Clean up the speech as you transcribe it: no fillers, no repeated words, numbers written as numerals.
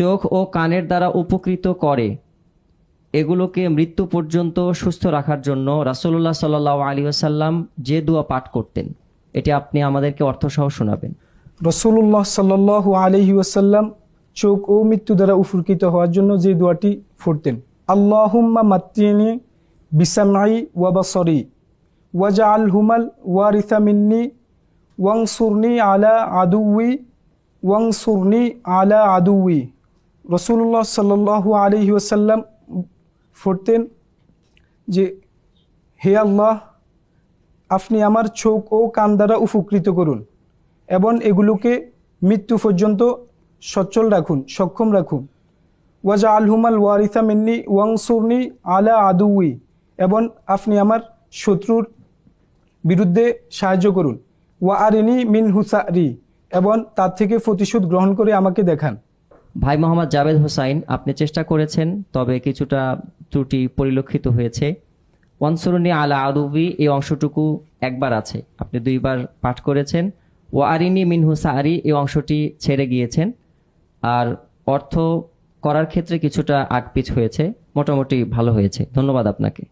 চোখ ও কানের দ্বারা উপকৃত করে, এগুলোকে মৃত্যু পর্যন্ত সুস্থ রাখার জন্য রাসূলুল্লাহ সাল্লাল্লাহু আলাইহি ওয়াসাল্লাম যে দোয়া পাঠ করতেন, এটি আপনি আমাদেরকে অর্থসহ শোনাবেন। রাসূলুল্লাহ সাল্লাল্লাহু আলাইহি ওয়াসাল্লাম চোখ ও মৃত্যু দ্বারা উপকৃত হওয়ার জন্য যে দোয়াটি পড়তেন, আল্লাহুম্মা মাত্তিনি বিসামঈ ওয়া বাসরি ওয়াজআলহুমাল ওয়ারিসা মিন্নি ওয়াংসুরনি আলা আদুউই। রাসূলুল্লাহ সাল্লাল্লাহু আলাইহি ওয়াসাল্লাম পড়তেন যে, হে আল্লাহ, আপনি আমার চোখ ও কান দ্বারা উপকৃত করুন এবং এগুলোকে মৃত্যু পর্যন্ত সচ্ছল রাখুন, সক্ষম রাখুন। ওয়াজআলহুমাল ওয়ারিসা মিন্নি ওয়াংসুরনি আলা আদুউই, এবং আপনি আমার শত্রুর বিরুদ্ধে সাহায্য করুন। ওয়া আরিনি মিনহু সারি, এবং তার থেকে প্রতিশোধ গ্রহণ করে আমাকে দেখান। ভাই মোহাম্মদ জাবেদ হোসাইন, আপনি চেষ্টা করেছেন, তবে কিছুটা ত্রুটি পরিলক্ষিত হয়েছে। ওয়ানসুরনি আলা আদুবি এই অংশটুকু একবার আছে, আপনি দুইবার পাঠ করেছেন। ও আরিনি মিনহু সারি এই অংশটি ছেড়ে গিয়েছেন, আর অর্থ করার ক্ষেত্রে কিছুটা আগপিছ হয়েছে। মোটামুটি ভালো হয়েছে, ধন্যবাদ আপনাকে।